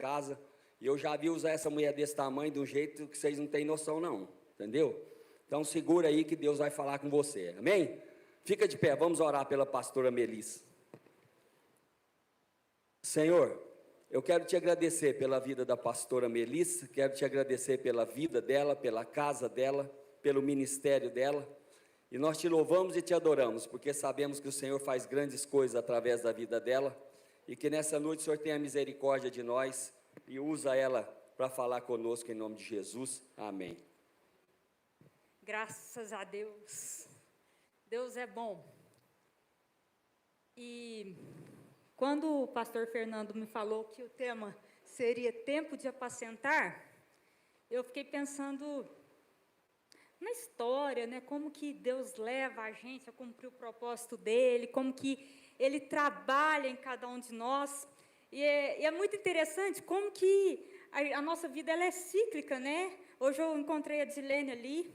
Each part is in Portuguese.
casa, e eu já vi usar essa mulher desse tamanho de um jeito que vocês não têm noção não, entendeu? Então segura aí que Deus vai falar com você, amém? Fica de pé, vamos orar pela pastora Melissa. Senhor, eu quero te agradecer pela vida da pastora Melissa, quero te agradecer pela vida dela, pela casa dela, pelo ministério dela, e nós te louvamos e te adoramos, porque sabemos que o Senhor faz grandes coisas através da vida dela, e que nessa noite o Senhor tenha misericórdia de nós, e usa ela para falar conosco em nome de Jesus, amém. Graças a Deus, Deus é bom. E quando o pastor Fernando me falou que o tema seria tempo de apacentar, eu fiquei pensando na história, né? Como que Deus leva a gente a cumprir o propósito dele, como que ele trabalha em cada um de nós. E é muito interessante como que a nossa vida ela é cíclica, né? Hoje eu encontrei a Dilene ali,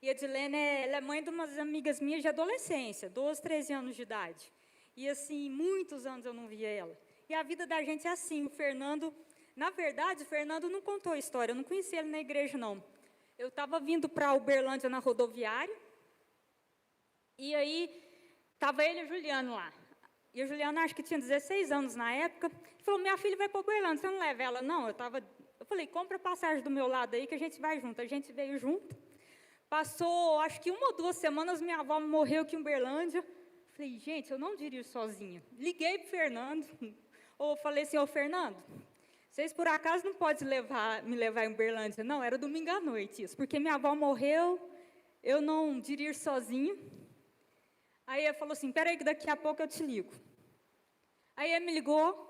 e a Dilene ela é mãe de umas amigas minhas de adolescência, 12, 13 anos de idade. E assim, muitos anos eu não via ela. E a vida da gente é assim, o Fernando, na verdade, o Fernando não contou a história, eu não conhecia ele na igreja, não. Eu estava vindo para Uberlândia na rodoviária, e aí estava ele e o Juliano lá. E o Juliano, acho que tinha 16 anos na época, ele falou, minha filha vai para Uberlândia, você não leva ela? Não, eu falei, compra passagem do meu lado aí que a gente vai junto. A gente veio junto. Passou, acho que 1 ou 2 semanas, minha avó morreu aqui em Uberlândia. Falei, gente, eu não dirijo sozinha. Liguei para o Fernando, ou falei assim, ô Fernando, vocês por acaso não podem me levar em Uberlândia? Não, era domingo à noite isso, porque minha avó morreu, eu não dirijo sozinha. Aí ele falou assim, peraí que daqui a pouco eu te ligo. Aí ele me ligou,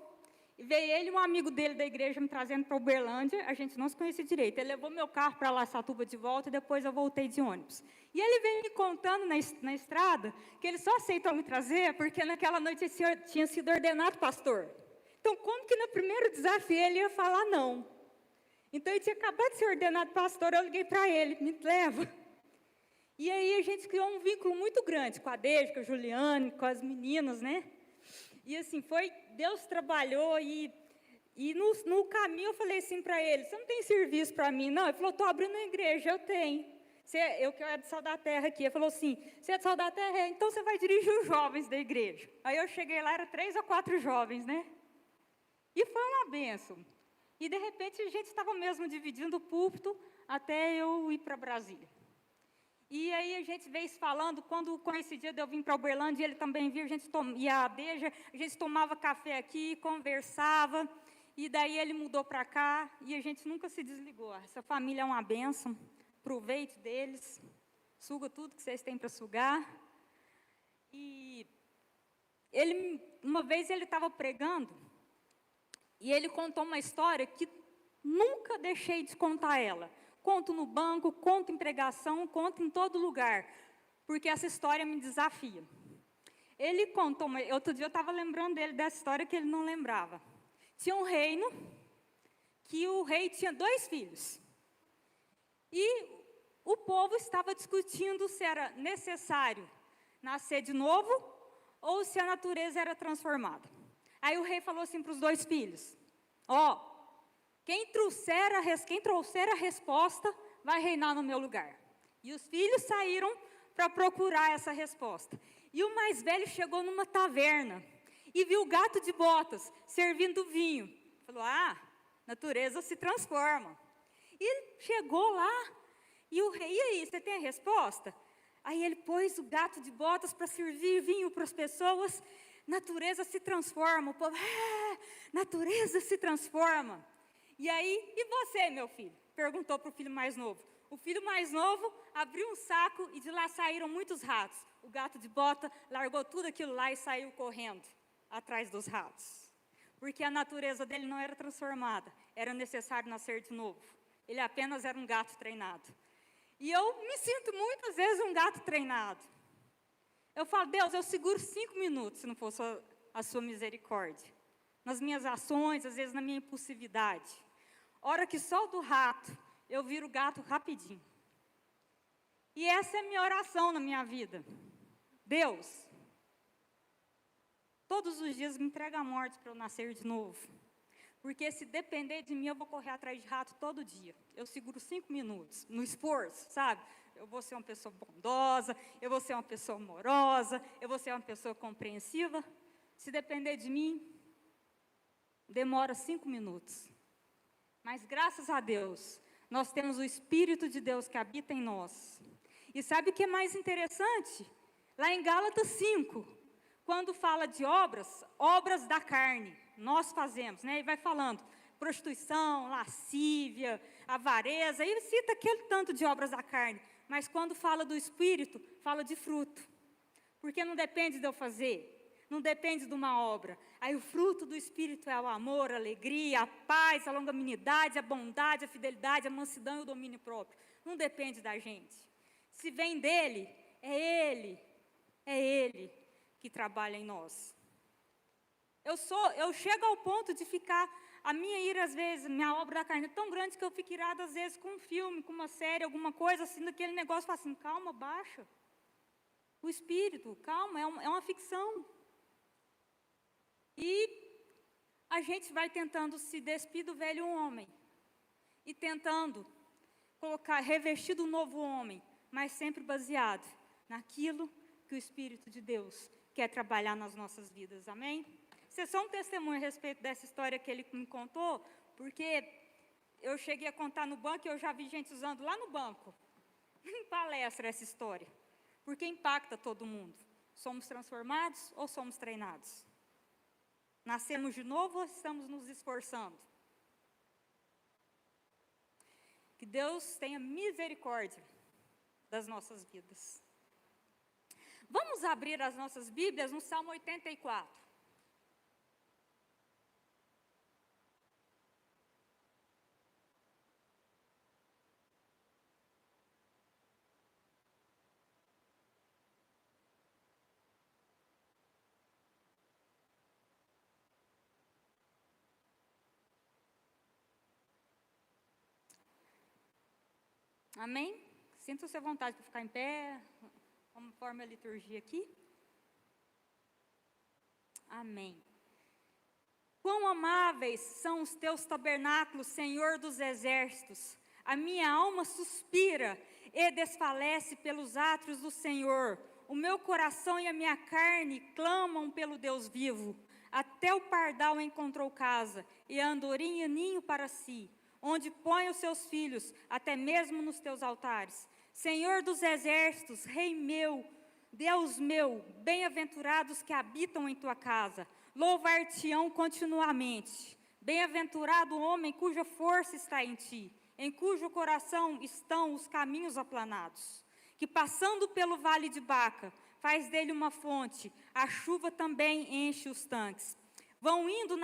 e veio ele e um amigo dele da igreja me trazendo para Uberlândia, a gente não se conhecia direito. Ele levou meu carro para Araçatuba de volta, e depois eu voltei de ônibus. E ele veio me contando na estrada, que ele só aceitou me trazer, porque naquela noite ele tinha sido ordenado pastor. Então, como que no primeiro desafio ele ia falar não? Então, ele tinha acabado de ser ordenado pastor, eu liguei para ele, me leva. E aí a gente criou um vínculo muito grande com a Deja, com a Juliane, com as meninas, né? E assim, Deus trabalhou e no caminho eu falei assim para ele, você não tem serviço para mim? Não, ele falou, estou abrindo uma igreja, eu tenho. Eu que é de Sal da Terra aqui, ele falou assim, você é de Sal da Terra? Então você vai dirigir os jovens da igreja. Aí eu cheguei lá, era 3 ou 4 jovens, né? E foi uma bênção. E de repente a gente estava mesmo dividindo o púlpito até eu ir para Brasília. E aí a gente veio falando, quando coincidia de eu vir para Uberlândia, ele também vinha, e a Deja, a gente tomava café aqui, conversava, e daí ele mudou para cá, e a gente nunca se desligou. Essa família é uma bênção, aproveite deles, suga tudo que vocês têm para sugar. E uma vez ele estava pregando, e ele contou uma história que nunca deixei de contar ela. Conto no banco, conto em pregação, conto em todo lugar, porque essa história me desafia. Ele contou, outro dia eu estava lembrando dele dessa história que ele não lembrava. Tinha um reino, que o rei tinha 2 filhos. E o povo estava discutindo se era necessário nascer de novo, ou se a natureza era transformada. Aí o rei falou assim para os 2 filhos, quem trouxer a resposta vai reinar no meu lugar. E os filhos saíram para procurar essa resposta. E o mais velho chegou numa taverna e viu o gato de botas servindo vinho. Falou, natureza se transforma. E ele chegou lá, e o rei, e aí, você tem a resposta? Aí ele pôs o gato de botas para servir vinho para as pessoas. Natureza se transforma. O povo, natureza se transforma. E aí, e você, meu filho? Perguntou para o filho mais novo. O filho mais novo abriu um saco e de lá saíram muitos ratos. O gato de bota largou tudo aquilo lá e saiu correndo atrás dos ratos. Porque a natureza dele não era transformada, era necessário nascer de novo. Ele apenas era um gato treinado. E eu me sinto muitas vezes um gato treinado. Eu falo, Deus, eu seguro 5 minutos se não fosse a sua misericórdia. Nas minhas ações, às vezes na minha impulsividade. Hora que solto o rato, eu viro gato rapidinho. E essa é a minha oração na minha vida. Deus, todos os dias me entrega a morte para eu nascer de novo. Porque se depender de mim, eu vou correr atrás de rato todo dia. Eu seguro 5 minutos no esforço, sabe? Eu vou ser uma pessoa bondosa, eu vou ser uma pessoa amorosa, eu vou ser uma pessoa compreensiva. Se depender de mim, demora 5 minutos. Mas graças a Deus, nós temos o Espírito de Deus que habita em nós. E sabe o que é mais interessante? Lá em Gálatas 5, quando fala de obras da carne, nós fazemos, né? E vai falando, prostituição, lascívia, avareza, e cita aquele tanto de obras da carne. Mas quando fala do Espírito, fala de fruto. Porque não depende de eu fazer, não depende de uma obra. Aí o fruto do Espírito é o amor, a alegria, a paz, a longanimidade, a bondade, a fidelidade, a mansidão e o domínio próprio. Não depende da gente. Se vem dele, é ele que trabalha em nós. Eu chego ao ponto de ficar, a minha ira às vezes, minha obra da carne é tão grande que eu fico irada às vezes com um filme, com uma série, alguma coisa assim, daquele negócio, falo assim, calma, baixa. O Espírito, calma, é uma ficção. E a gente vai tentando se despir do velho homem, e tentando revestir do novo homem, mas sempre baseado naquilo que o Espírito de Deus quer trabalhar nas nossas vidas, amém? Isso é só um testemunho a respeito dessa história que ele me contou, porque eu cheguei a contar no banco e eu já vi gente usando lá no banco, em palestra, essa história, porque impacta todo mundo. Somos transformados ou somos treinados? Nascemos de novo ou estamos nos esforçando? Que Deus tenha misericórdia das nossas vidas. Vamos abrir as nossas Bíblias no Salmo 84. Amém? Sinta-se à vontade para ficar em pé, conforme a liturgia aqui. Amém. Quão amáveis são os teus tabernáculos, Senhor dos exércitos. A minha alma suspira e desfalece pelos átrios do Senhor. O meu coração e a minha carne clamam pelo Deus vivo. Até o pardal encontrou casa, e a andorinha ninho para si, onde põe os seus filhos, até mesmo nos teus altares. Senhor dos exércitos, Rei meu, Deus meu, bem-aventurados que habitam em tua casa, louvar-te-ão continuamente. Bem-aventurado o homem cuja força está em ti, em cujo coração estão os caminhos aplanados, que passando pelo vale de Baca, faz dele uma fonte, a chuva também enche os tanques. Vão indo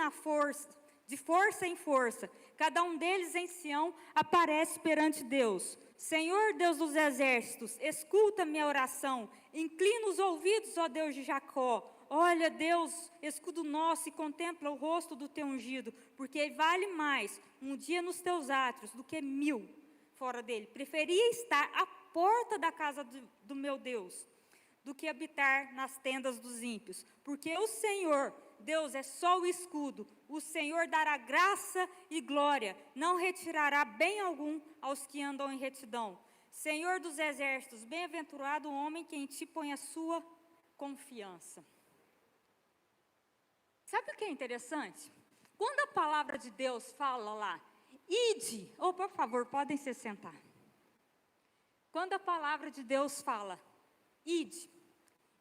de força em força, cada um deles em Sião aparece perante Deus. Senhor Deus dos exércitos, escuta minha oração, inclina os ouvidos, ó Deus de Jacó. Olha, Deus, escudo nosso, e contempla o rosto do teu ungido, porque vale mais um dia nos teus átrios do que 1000 fora dele. Preferia estar à porta da casa do meu Deus, do que habitar nas tendas dos ímpios, porque o Senhor, Deus, é só o escudo. O Senhor dará graça e glória, não retirará bem algum aos que andam em retidão. Senhor dos exércitos, bem-aventurado o homem que em ti põe a sua confiança. Sabe o que é interessante? Quando a palavra de Deus fala lá, ide, ou por favor, podem se sentar. Quando a palavra de Deus fala, ide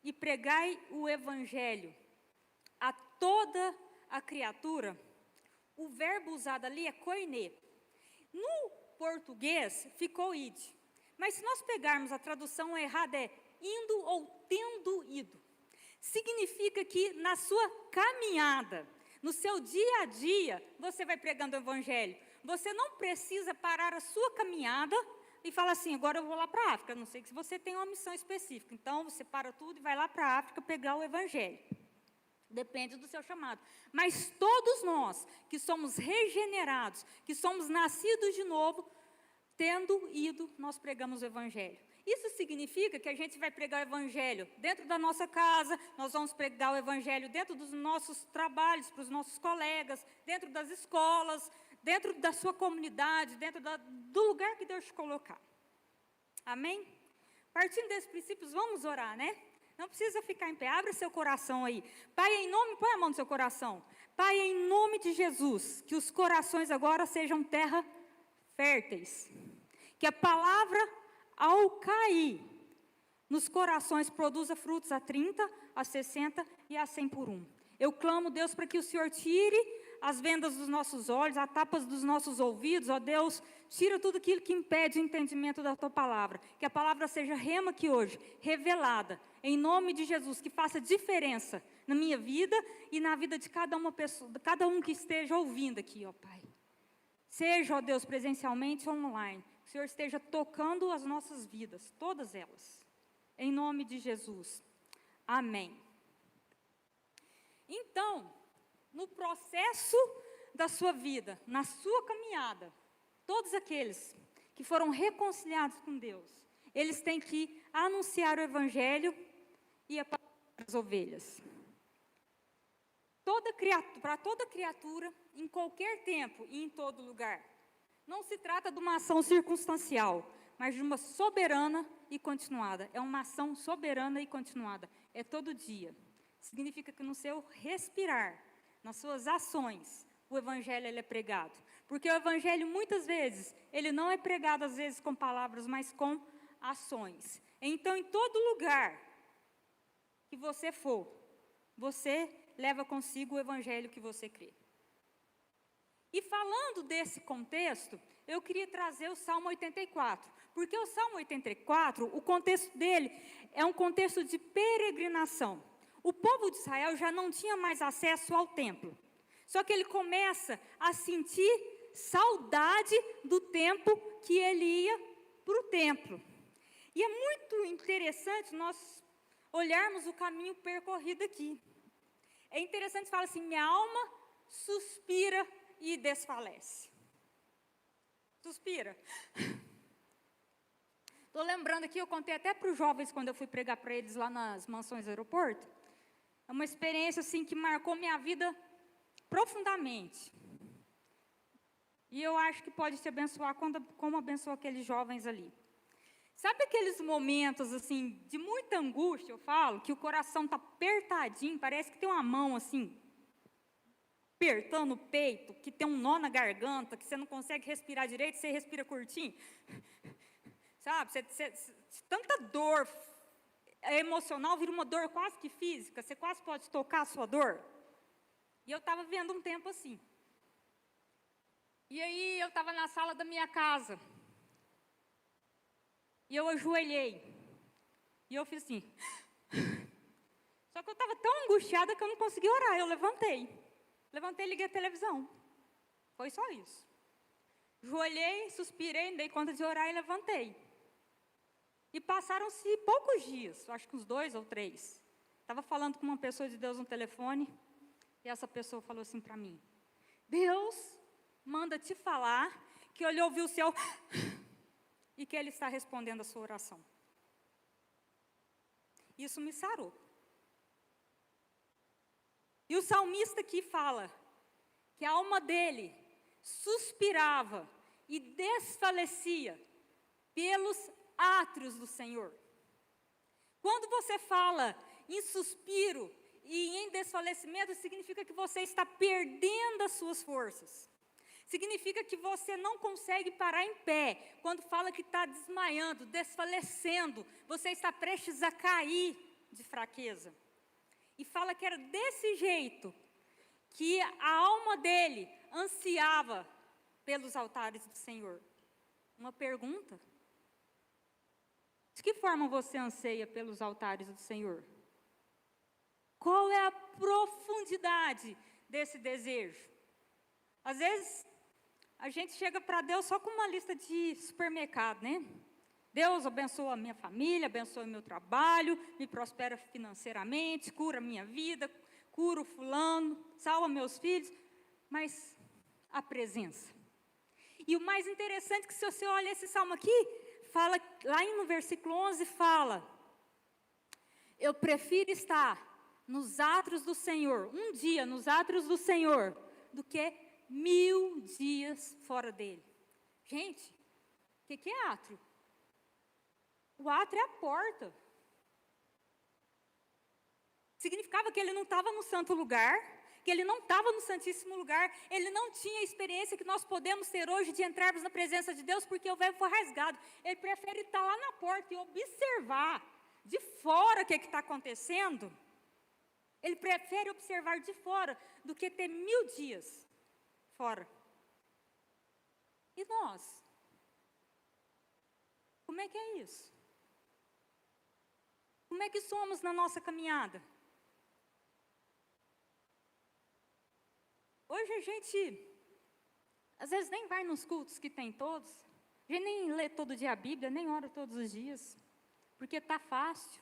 e pregai o evangelho a toda a criatura, o verbo usado ali é koine. No português ficou ide, mas se nós pegarmos a tradução errada é indo ou tendo ido. Significa que na sua caminhada, no seu dia a dia, você vai pregando o evangelho. Você não precisa parar a sua caminhada e falar assim, agora eu vou lá para a África. Não sei se você tem uma missão específica. Então, você para tudo e vai lá para a África pegar o evangelho. Depende do seu chamado. Mas todos nós que somos regenerados, que somos nascidos de novo, tendo ido, nós pregamos o evangelho. Isso significa que a gente vai pregar o evangelho dentro da nossa casa, nós vamos pregar o evangelho dentro dos nossos trabalhos, para os nossos colegas, dentro das escolas, dentro da sua comunidade, dentro do lugar que Deus te colocar. Amém? Partindo desses princípios, vamos orar, né? Não precisa ficar em pé, abre seu coração aí. Pai, em nome, põe a mão no seu coração. Pai, em nome de Jesus, que os corações agora sejam terra férteis. Que a palavra, ao cair nos corações, produza frutos a 30, a 60 e a 100 por um. Eu clamo, Deus, para que o Senhor tire as vendas dos nossos olhos, as tapas dos nossos ouvidos, ó Deus, tira tudo aquilo que impede o entendimento da Tua palavra. Que a palavra seja rema aqui hoje, revelada, em nome de Jesus, que faça diferença na minha vida e na vida de cada uma pessoa, cada um que esteja ouvindo aqui, ó Pai. Seja, ó Deus, presencialmente ou online, que o Senhor esteja tocando as nossas vidas, todas elas, em nome de Jesus. Amém. Então, no processo da sua vida, na sua caminhada, todos aqueles que foram reconciliados com Deus, eles têm que anunciar o evangelho e a palavra das ovelhas. Para toda criatura, em qualquer tempo e em todo lugar, não se trata de uma ação circunstancial, mas de uma soberana e continuada. É uma ação soberana e continuada. É todo dia. Significa que no seu respirar, nas suas ações, o evangelho ele é pregado. Porque o evangelho, muitas vezes, ele não é pregado, às vezes, com palavras, mas com ações. Então, em todo lugar que você for, você leva consigo o evangelho que você crê. E falando desse contexto, eu queria trazer o Salmo 84. Porque o Salmo 84, o contexto dele é um contexto de peregrinação. O povo de Israel já não tinha mais acesso ao templo. Só que ele começa a sentir saudade do tempo que ele ia para o templo. E é muito interessante nós olharmos o caminho percorrido aqui. É interessante falar assim, minha alma suspira e desfalece. Suspira. Estou lembrando aqui, eu contei até para os jovens quando eu fui pregar para eles lá nas mansões do aeroporto. É uma experiência assim que marcou minha vida profundamente. E eu acho que pode te abençoar como abençoou aqueles jovens ali. Sabe aqueles momentos assim de muita angústia, eu falo, que o coração está apertadinho, parece que tem uma mão assim, apertando o peito, que tem um nó na garganta, que você não consegue respirar direito, você respira curtinho. Sabe, tanta dor emocional vira uma dor quase que física, você quase pode tocar a sua dor. E eu estava vivendo um tempo assim. E aí eu estava na sala da minha casa. E eu ajoelhei. E eu fiz assim. Só que eu estava tão angustiada que eu não consegui orar. Eu levantei. Levantei e liguei a televisão. Foi só isso. Joelhei, suspirei, dei conta de orar e levantei. E passaram-se poucos dias, acho que uns 2 ou 3. Estava falando com uma pessoa de Deus no telefone. E essa pessoa falou assim para mim. Deus manda te falar que ele ouviu o seu... e que ele está respondendo a sua oração. Isso me sarou. E o salmista aqui fala que a alma dele suspirava e desfalecia pelos átrios do Senhor. Quando você fala em suspiro e em desfalecimento, significa que você está perdendo as suas forças. Significa que você não consegue parar em pé. Quando fala que está desmaiando, desfalecendo, você está prestes a cair de fraqueza. E fala que era desse jeito que a alma dele ansiava pelos altares do Senhor. Uma pergunta: de que forma você anseia pelos altares do Senhor? Qual é a profundidade desse desejo? Às vezes, a gente chega para Deus só com uma lista de supermercado, né? Deus abençoa a minha família, abençoa o meu trabalho, me prospera financeiramente, cura a minha vida, cura o fulano, salva meus filhos, mas a presença. E o mais interessante é que se você olha esse salmo aqui, fala, lá no versículo 11 fala, eu prefiro estar nos átrios do Senhor, um dia nos átrios do Senhor, do que 1000 dias fora dele. Gente, o que é átrio? O átrio é a porta. Significava que ele não estava no santo lugar, que ele não estava no santíssimo lugar, ele não tinha a experiência que nós podemos ter hoje de entrarmos na presença de Deus, porque o véu foi rasgado. Ele prefere estar lá na porta e observar de fora o que está acontecendo. Ele prefere observar de fora do que ter 1000 dias fora. E nós? Como é que é isso? Como é que somos na nossa caminhada? Hoje a gente, às vezes, nem vai nos cultos que tem todos, a gente nem lê todo dia a Bíblia, nem ora todos os dias, porque está fácil.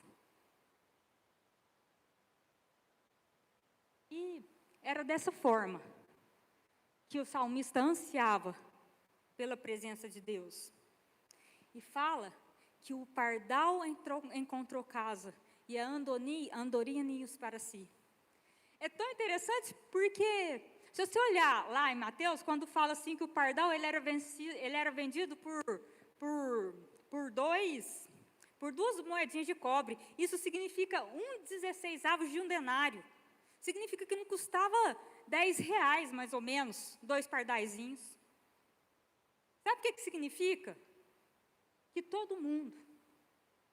E era dessa forma que o salmista ansiava pela presença de Deus. E fala que o pardal encontrou casa e a andorinha ninhos para si. É tão interessante porque, se você olhar lá em Mateus, quando fala assim que o pardal ele era vendido por duas moedinhas de cobre, isso significa 1/16 de um denário. Significa que não custava R$10, mais ou menos, 2 pardaizinhos. Sabe o que significa? Que todo mundo,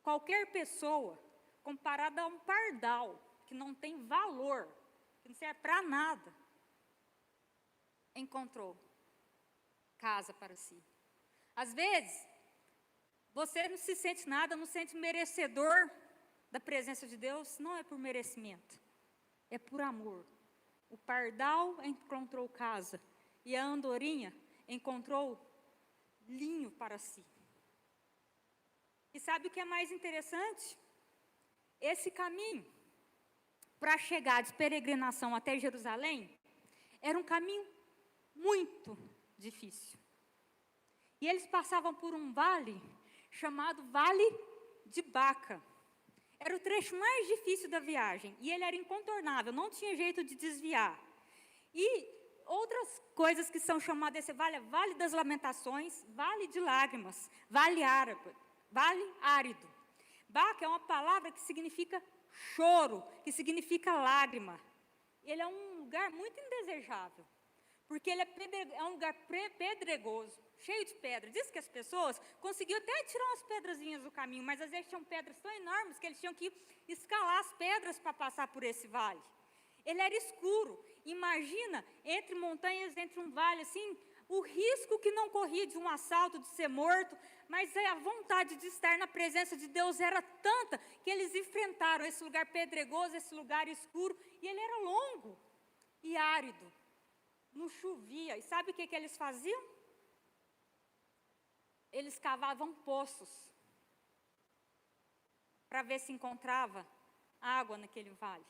qualquer pessoa, comparada a um pardal, que não tem valor, que não serve para nada, encontrou casa para si. Às vezes, você não se sente nada, não se sente merecedor da presença de Deus, não é por merecimento, é por amor. O pardal encontrou casa e a andorinha encontrou linho para si. E sabe o que é mais interessante? Esse caminho para chegar de peregrinação até Jerusalém era um caminho muito difícil. E eles passavam por um vale chamado Vale de Baca. Era o trecho mais difícil da viagem e ele era incontornável, não tinha jeito de desviar. E outras coisas que são chamadas desse vale, Vale das Lamentações, Vale de Lágrimas, Vale Árido. Baca é uma palavra que significa choro, que significa lágrima. Ele é um lugar muito indesejável, porque ele é um lugar pedregoso, cheio de pedra. Diz que as pessoas conseguiam até tirar umas pedrazinhas do caminho, mas às vezes tinham pedras tão enormes que eles tinham que escalar as pedras para passar por esse vale. Ele era escuro. Imagina, entre montanhas, entre um vale assim, o risco que não corria de um assalto, de ser morto, mas a vontade de estar na presença de Deus era tanta que eles enfrentaram esse lugar pedregoso, esse lugar escuro, e ele era longo e árido, não chovia. E sabe o que eles faziam? Eles cavavam poços para ver se encontrava água naquele vale.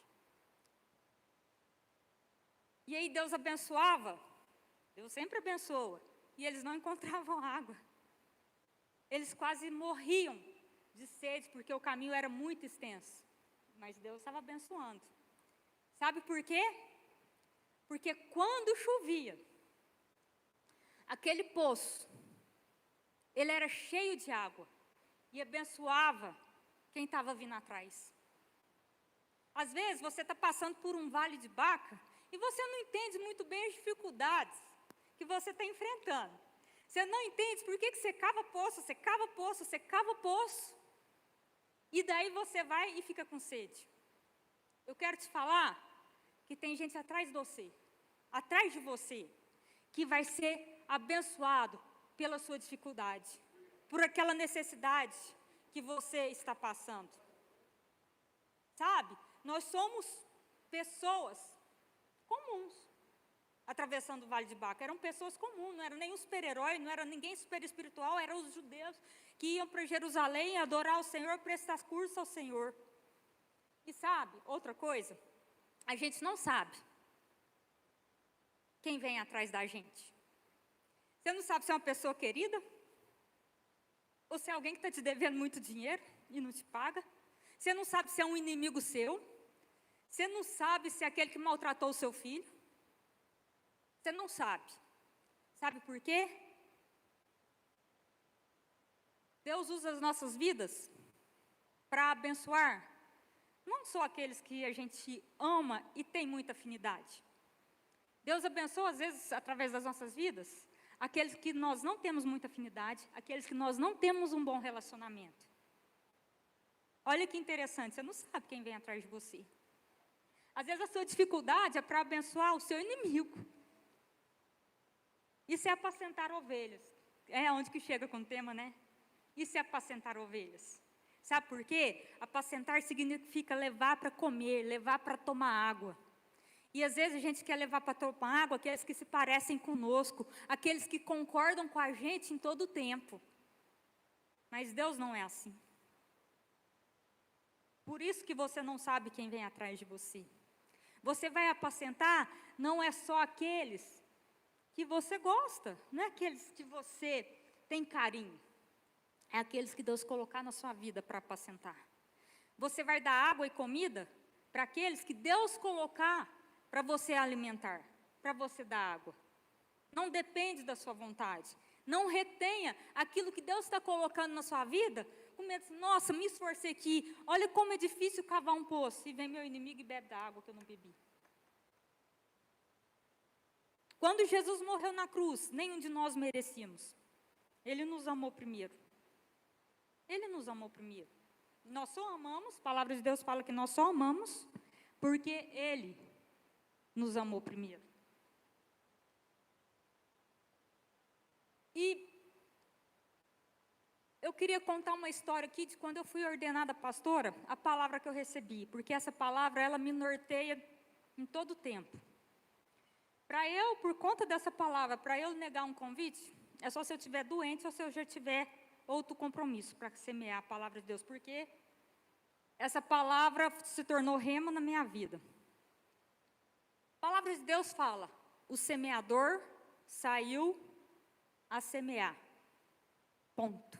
E aí Deus abençoava, Deus sempre abençoa, e eles não encontravam água. Eles quase morriam de sede, porque o caminho era muito extenso. Mas Deus estava abençoando. Sabe por quê? Porque quando chovia, aquele poço, ele era cheio de água e abençoava quem estava vindo atrás. Às vezes você está passando por um vale de Baca e você não entende muito bem as dificuldades que você está enfrentando. Você não entende por que você cava poço, você cava poço, você cava poço. E daí você vai e fica com sede. Eu quero te falar que tem gente atrás de você, que vai ser abençoado pela sua dificuldade, por aquela necessidade que você está passando. Sabe, nós somos pessoas comuns, atravessando o Vale de Baca. Eram pessoas comuns, não era nenhum super-herói, não era ninguém super espiritual, eram os judeus que iam para Jerusalém adorar o Senhor, prestar curso ao Senhor. E sabe, outra coisa, a gente não sabe quem vem atrás da gente. Você não sabe se é uma pessoa querida, Ou se é alguém que está te devendo muito dinheiro e não te paga. Você não sabe se é um inimigo seu. Você não sabe se é aquele que maltratou o seu filho. Você não sabe. Sabe por quê? Deus usa as nossas vidas para abençoar não só aqueles que a gente ama e tem muita afinidade. Deus abençoa, às vezes, através das nossas vidas, aqueles que nós não temos muita afinidade, aqueles que nós não temos um bom relacionamento. Olha que interessante, você não sabe quem vem atrás de você. Às vezes a sua dificuldade é para abençoar o seu inimigo. Isso é apacentar ovelhas. É onde que chega com o tema, né? Isso é apacentar ovelhas. Sabe por quê? Apacentar significa levar para comer, levar para tomar água. E às vezes a gente quer levar para tomar água aqueles que se parecem conosco, aqueles que concordam com a gente em todo o tempo. Mas Deus não é assim. Por isso que você não sabe quem vem atrás de você. Você vai apacentar não é só aqueles que você gosta, não é aqueles que você tem carinho. É aqueles que Deus colocar na sua vida para apacentar. Você vai dar água e comida para aqueles que Deus colocar para você alimentar, para você dar água. Não depende da sua vontade. Não retenha aquilo que Deus está colocando na sua vida, com medo de, nossa, me esforcei aqui, olha como é difícil cavar um poço, e vem meu inimigo e bebe da água que eu não bebi. Quando Jesus morreu na cruz, nenhum de nós merecíamos. Ele nos amou primeiro. Ele nos amou primeiro. Nós só amamos, a palavra de Deus fala que nós só amamos, porque Ele nos amou primeiro. E eu queria contar uma história aqui de quando eu fui ordenada pastora, a palavra que eu recebi, porque essa palavra, ela me norteia em todo o tempo. Para eu, por conta dessa palavra, para eu negar um convite, é só se eu estiver doente ou se eu já tiver outro compromisso para semear a palavra de Deus, porque essa palavra se tornou rema na minha vida. A palavra de Deus fala, o semeador saiu a semear. Ponto.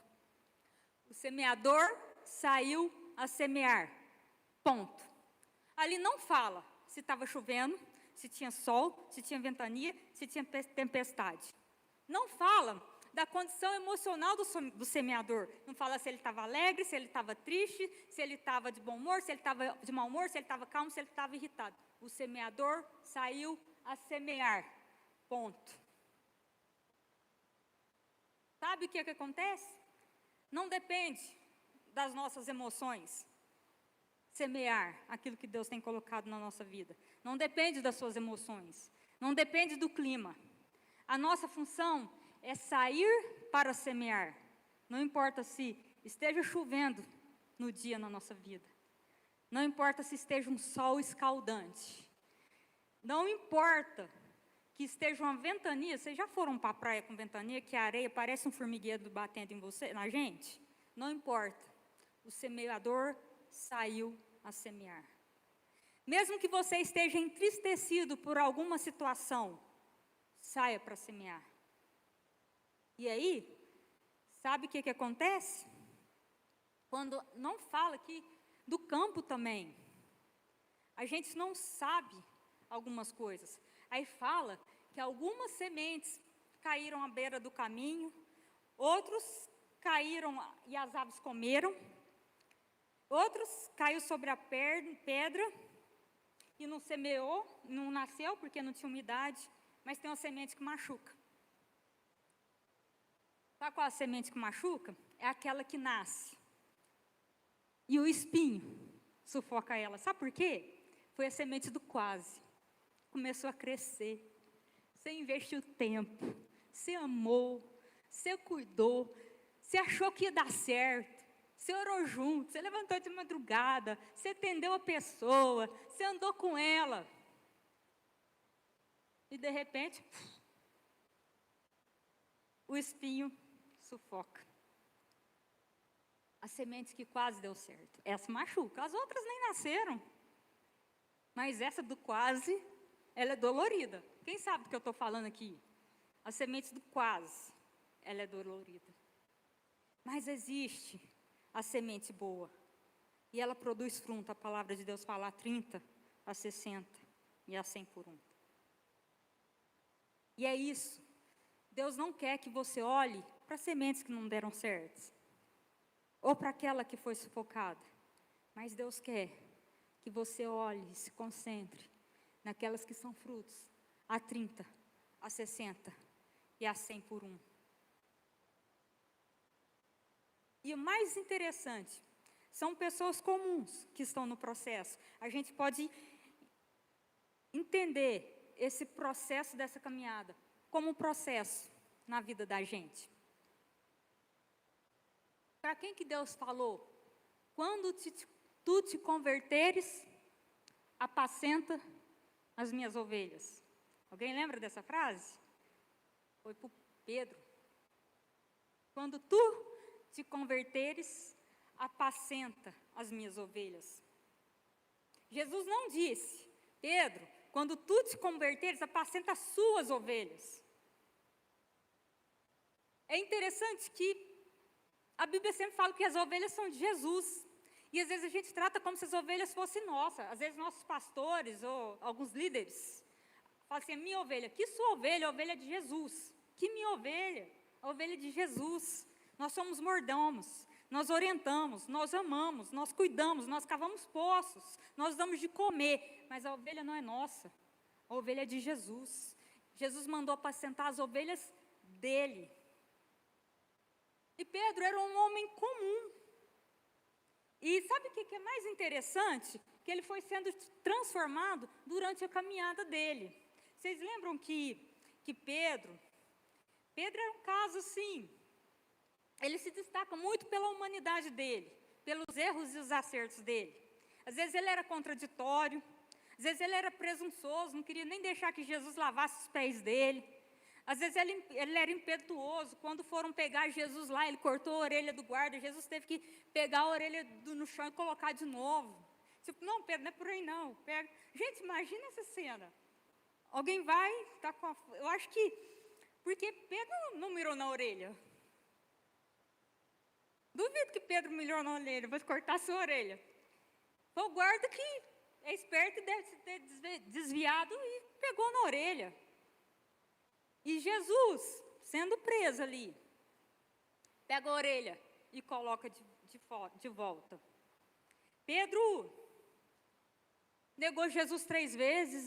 O semeador saiu a semear. Ponto. Ali não fala se estava chovendo, se tinha sol, se tinha ventania, se tinha tempestade. Não fala da condição emocional do semeador. Não fala se ele estava alegre, se ele estava triste, se ele estava de bom humor, se ele estava de mau humor, se ele estava calmo, se ele estava irritado. O semeador saiu a semear. Ponto. Sabe o que acontece? Não depende das nossas emoções semear aquilo que Deus tem colocado na nossa vida. Não depende das suas emoções. Não depende do clima. A nossa função é sair para semear. Não importa se esteja chovendo no dia na nossa vida. Não importa se esteja um sol escaldante. Não importa que esteja uma ventania. Vocês já foram para a praia com ventania, que a areia parece um formigueiro batendo em você, na gente? Não importa. O semeador saiu a semear. Mesmo que você esteja entristecido por alguma situação, saia para semear. E aí, sabe o que acontece? Quando não fala aqui do campo também, a gente não sabe algumas coisas. Aí fala que algumas sementes caíram à beira do caminho, outros caíram e as aves comeram, outros caiu sobre a pedra e não semeou, não nasceu porque não tinha umidade, mas tem uma semente que machuca. Sabe qual é a semente que machuca? É aquela que nasce. E o espinho sufoca ela. Sabe por quê? Foi a semente do quase. Começou a crescer. Você investiu tempo. Você amou. Você cuidou. Você achou que ia dar certo. Você orou junto. Você levantou de madrugada. Você atendeu a pessoa. Você andou com ela. E de repente, o espinho sufoca. A semente que quase deu certo. Essa machuca. As outras nem nasceram. Mas essa do quase, ela é dolorida. Quem sabe do que eu estou falando aqui? A semente do quase, ela é dolorida. Mas existe a semente boa. E ela produz fruto, a palavra de Deus fala a 30, a 60 e a 100 por 1. E é isso. Deus não quer que você olhe para sementes que não deram certo, ou para aquela que foi sufocada. Mas Deus quer que você olhe e se concentre naquelas que são frutos, a 30, a 60 e a 100 por 1. E o mais interessante, são pessoas comuns que estão no processo. A gente pode entender esse processo dessa caminhada como um processo na vida da gente. Para quem que Deus falou? Quando tu te converteres, apacenta as minhas ovelhas. Alguém lembra dessa frase? Foi para o Pedro. Quando tu te converteres, apacenta as minhas ovelhas. Jesus não disse, Pedro, quando tu te converteres, apacenta as suas ovelhas. É interessante que a Bíblia sempre fala que as ovelhas são de Jesus. E às vezes a gente trata como se as ovelhas fossem nossas. Às vezes nossos pastores ou alguns líderes falam assim, minha ovelha, que sua ovelha? A ovelha de Jesus. Que minha ovelha? A ovelha de Jesus. Nós somos mordomos. Nós orientamos, nós amamos, nós cuidamos, nós cavamos poços, nós damos de comer, mas a ovelha não é nossa, a ovelha é de Jesus. Jesus mandou apacentar as ovelhas dele. E Pedro era um homem comum. E sabe o que é mais interessante? Que ele foi sendo transformado durante a caminhada dele. Vocês lembram que Pedro era um caso assim, ele se destaca muito pela humanidade dele, pelos erros e os acertos dele. Às vezes ele era contraditório, às vezes ele era presunçoso, não queria nem deixar que Jesus lavasse os pés dele. Às vezes ele era impetuoso, quando foram pegar Jesus lá, ele cortou a orelha do guarda, Jesus teve que pegar a orelha no chão e colocar de novo. Tipo, não, Pedro, não é por aí não. Pega. Gente, imagina essa cena. Alguém vai, tá com eu acho que, porque Pedro não mirou na orelha. Duvido que Pedro mirou na orelha, vou cortar a sua orelha. Foi o guarda que é esperto e deve ter desviado e pegou na orelha. E Jesus, sendo preso ali, pega a orelha e coloca de volta. Pedro negou Jesus 3 vezes,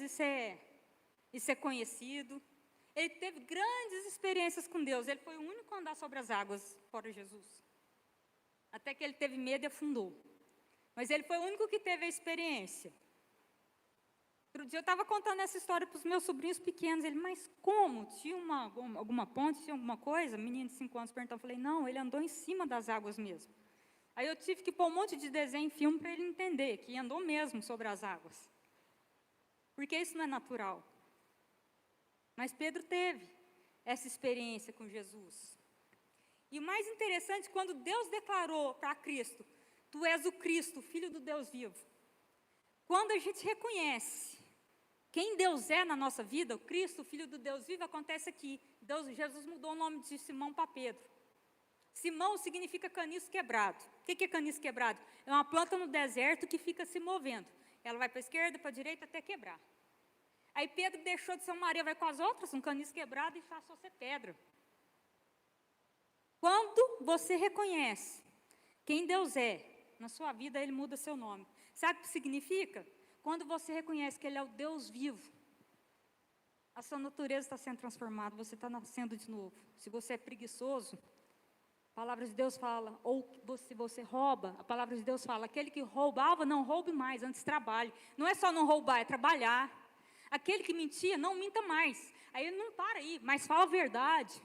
isso é conhecido. Ele teve grandes experiências com Deus, ele foi o único a andar sobre as águas fora Jesus. Até que ele teve medo e afundou. Mas ele foi o único que teve a experiência. Outro dia eu estava contando essa história para os meus sobrinhos pequenos. Ele, mas como? Tinha alguma ponte, tinha alguma coisa? Menino de 5 anos perguntou. Eu falei, não, ele andou em cima das águas mesmo. Aí eu tive que pôr um monte de desenho e filme para ele entender que andou mesmo sobre as águas. Porque isso não é natural. Mas Pedro teve essa experiência com Jesus. E o mais interessante, quando Deus declarou para Cristo, tu és o Cristo, Filho do Deus vivo. Quando a gente reconhece quem Deus é na nossa vida, o Cristo, Filho do Deus vivo, acontece aqui. Jesus mudou o nome de Simão para Pedro. Simão significa caniço quebrado. O que é caniço quebrado? É uma planta no deserto que fica se movendo. Ela vai para a esquerda, para a direita, até quebrar. Aí Pedro deixou de ser uma areia, vai com as outras, um caniço quebrado e passou a ser pedra. Quando você reconhece quem Deus é na sua vida, Ele muda seu nome. Sabe o que significa? Quando você reconhece que Ele é o Deus vivo, a sua natureza está sendo transformada, você está nascendo de novo. Se você é preguiçoso, a palavra de Deus fala, ou se você rouba, a palavra de Deus fala, aquele que roubava, não roube mais, antes trabalhe. Não é só não roubar, é trabalhar. Aquele que mentia, não minta mais. Aí ele não para aí, mas fala a verdade.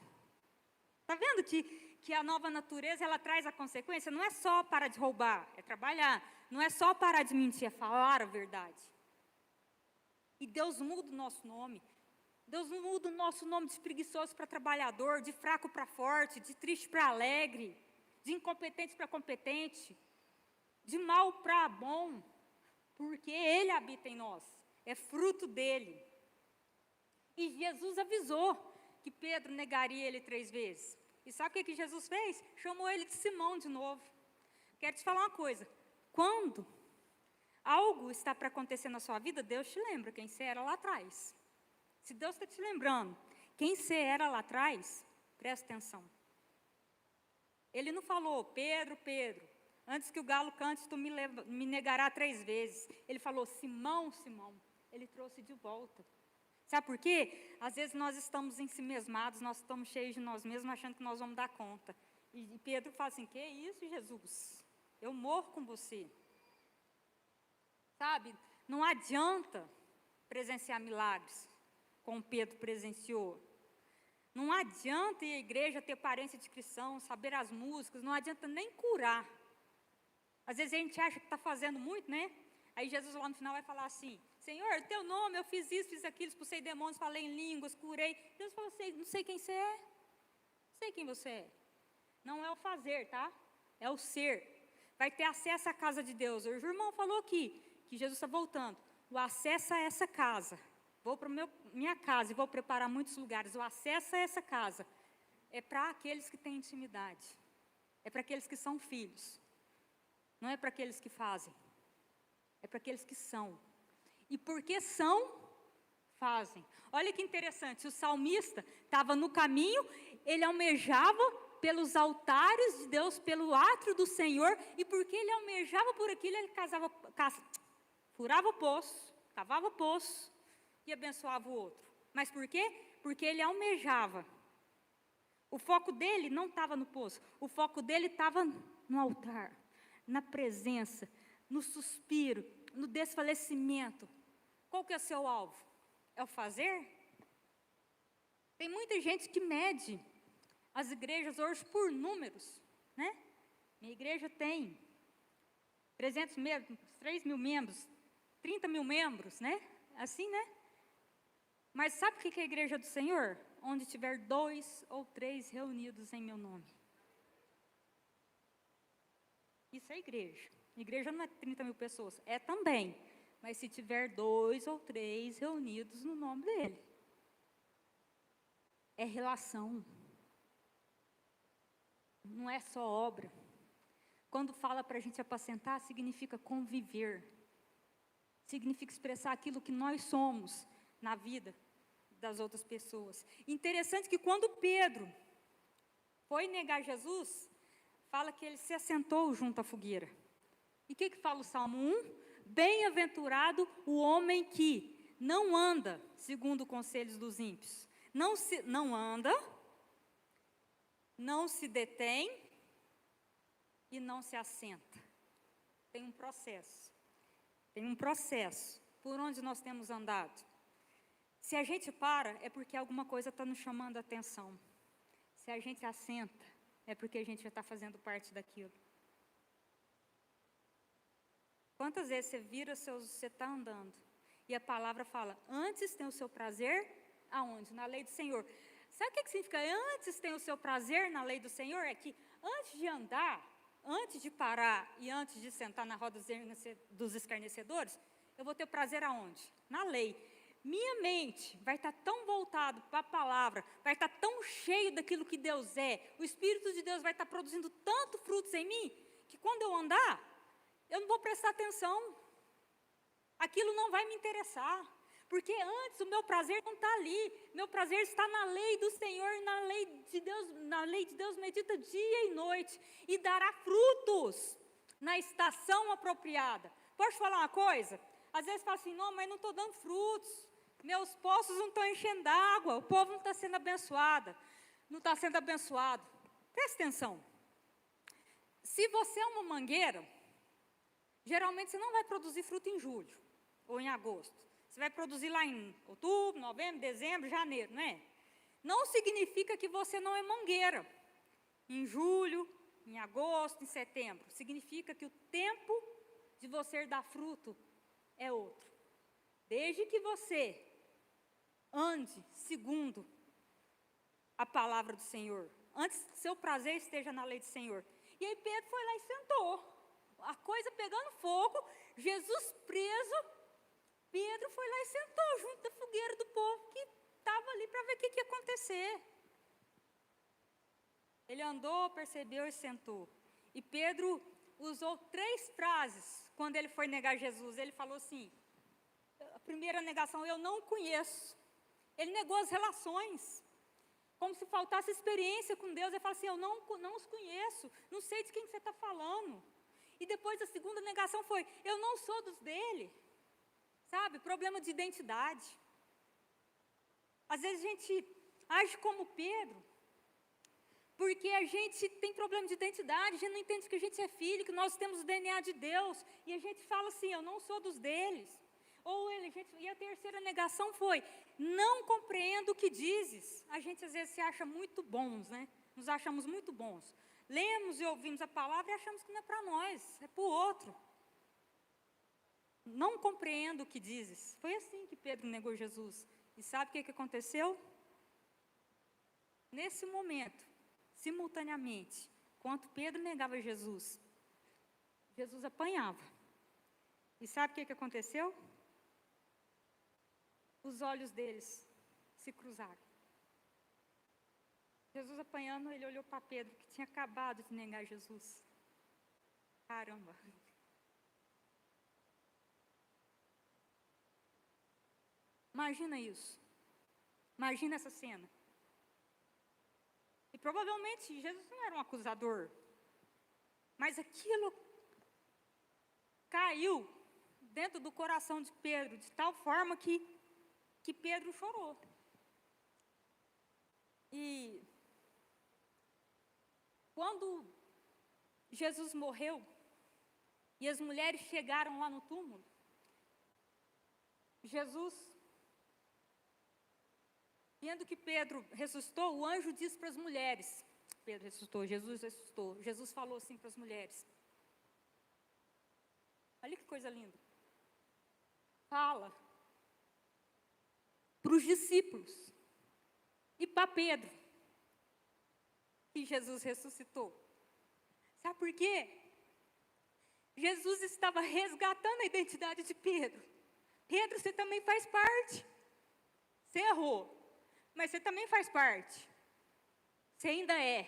Está vendo que a nova natureza, ela traz a consequência? Não é só parar de roubar, é trabalhar. Não é só parar de mentir, é falar a verdade. E Deus muda o nosso nome. Deus muda o nosso nome de preguiçoso para trabalhador, de fraco para forte, de triste para alegre, de incompetente para competente, de mal para bom, porque Ele habita em nós, é fruto dEle. E Jesus avisou que Pedro negaria Ele 3 vezes. E sabe o que Jesus fez? Chamou ele de Simão de novo. Quero te falar uma coisa. Quando algo está para acontecer na sua vida, Deus te lembra quem você era lá atrás. Se Deus está te lembrando quem você era lá atrás, presta atenção. Ele não falou, Pedro, Pedro, antes que o galo cante, tu me negará 3 vezes. Ele falou, Simão, Simão. Ele trouxe de volta. Sabe por quê? Às vezes nós estamos ensimesmados, nós estamos cheios de nós mesmos, achando que nós vamos dar conta. E Pedro fala assim, que isso, Jesus? Eu morro com você. Sabe, não adianta presenciar milagres, como Pedro presenciou. Não adianta ir à igreja, ter aparência de cristão, saber as músicas, não adianta nem curar. Às vezes a gente acha que está fazendo muito, né? Aí Jesus lá no final vai falar assim, Senhor, teu nome, eu fiz isso, fiz aquilo, expulsei demônios, falei em línguas, curei. Deus falou assim, não sei quem você é. Não sei quem você é. Não é o fazer, tá? É o ser. Vai ter acesso à casa de Deus. O irmão falou aqui, que Jesus está voltando. O acesso a essa casa. Vou para minha casa e vou preparar muitos lugares. O acesso a essa casa é para aqueles que têm intimidade. É para aqueles que são filhos. Não é para aqueles que fazem. É para aqueles que são. E porque são, fazem. Olha que interessante, o salmista estava no caminho, ele almejava pelos altares de Deus, pelo átrio do Senhor, e porque ele almejava por aquilo, ele furava o poço, cavava o poço e abençoava o outro. Mas por quê? Porque ele almejava. O foco dele não estava no poço, o foco dele estava no altar, na presença, no suspiro, no desfalecimento. Qual que é o seu alvo? É o fazer? Tem muita gente que mede as igrejas hoje por números, né? Minha igreja tem 300 membros, 3 mil membros, 30 mil membros, né? Assim, né? Mas sabe o que é a igreja do Senhor? Onde tiver 2 ou 3 reunidos em meu nome. Isso é igreja. Igreja não é 30 mil pessoas, é também. Mas se tiver 2 ou 3 reunidos no nome dele. É relação. Não é só obra. Quando fala para a gente apacentar, significa conviver. Significa expressar aquilo que nós somos na vida das outras pessoas. Interessante que quando Pedro foi negar Jesus, fala que ele se assentou junto à fogueira. E o que fala o Salmo 1? Bem-aventurado o homem que não anda segundo os conselhos dos ímpios. Não anda, não se detém e não se assenta. Tem um processo. Tem um processo por onde nós temos andado. Se a gente para, é porque alguma coisa está nos chamando a atenção. Se a gente assenta, é porque a gente já está fazendo parte daquilo. Quantas vezes você vira, você está andando, e a palavra fala, antes tem o seu prazer, aonde? Na lei do Senhor. Sabe o que significa antes tem o seu prazer na lei do Senhor? É que antes de andar, antes de parar e antes de sentar na roda dos escarnecedores, eu vou ter prazer aonde? Na lei. Minha mente vai estar tão voltado para a palavra, vai estar tão cheio daquilo que Deus é, o Espírito de Deus vai estar produzindo tanto frutos em mim, que quando eu andar, eu não vou prestar atenção. Aquilo não vai me interessar. Porque antes o meu prazer não está ali. Meu prazer está na lei do Senhor, na lei de Deus medita dia e noite. E dará frutos na estação apropriada. Posso falar uma coisa? Às vezes fala assim, não, mas não estou dando frutos. Meus poços não estão enchendo água. O povo não está sendo abençoado. Não está sendo abençoado. Presta atenção. Se você é uma mangueira, geralmente você não vai produzir fruto em julho ou em agosto. Você vai produzir lá em outubro, novembro, dezembro, janeiro, não é? Não significa que você não é mangueira. Em julho, em agosto, em setembro. Significa que o tempo de você dar fruto é outro. Desde que você ande segundo a palavra do Senhor. Antes que seu prazer esteja na lei do Senhor. E aí Pedro foi lá e sentou. A coisa pegando fogo, Jesus preso, Pedro foi lá e sentou junto da fogueira do povo que estava ali para ver o que ia acontecer. Ele andou, percebeu e sentou. E Pedro usou 3 frases quando ele foi negar Jesus. Ele falou assim, a primeira negação, eu não conheço. Ele negou as relações, como se faltasse experiência com Deus. Ele falou assim, eu não os conheço, não sei de quem você está falando. E depois a segunda negação foi, eu não sou dos dele. Sabe, problema de identidade. Às vezes a gente age como Pedro, porque a gente tem problema de identidade, a gente não entende que a gente é filho, que nós temos o DNA de Deus, e a gente fala assim, eu não sou dos deles. E a terceira negação foi, não compreendo o que dizes. A gente às vezes se acha muito bons, né? Nos achamos muito bons. Lemos e ouvimos a palavra e achamos que não é para nós, é para o outro. Não compreendo o que dizes. Foi assim que Pedro negou Jesus. E sabe o que aconteceu? Nesse momento, simultaneamente, enquanto Pedro negava Jesus, Jesus apanhava. E sabe o que aconteceu? Os olhos deles se cruzaram. Jesus apanhando, ele olhou para Pedro, que tinha acabado de negar Jesus. Caramba! Imagina isso. Imagina essa cena. E provavelmente Jesus não era um acusador. Mas aquilo caiu dentro do coração de Pedro, de tal forma que Pedro chorou. E quando Jesus morreu, e as mulheres chegaram lá no túmulo, Jesus, vendo que Pedro ressuscitou, o anjo disse para as mulheres, Pedro ressuscitou, Jesus ressuscitou, Jesus falou assim para as mulheres, olha que coisa linda, fala para os discípulos e para Pedro que Jesus ressuscitou. Sabe por quê? Jesus estava resgatando a identidade de Pedro. Pedro, você também faz parte. Você errou, mas você também faz parte. Você ainda é.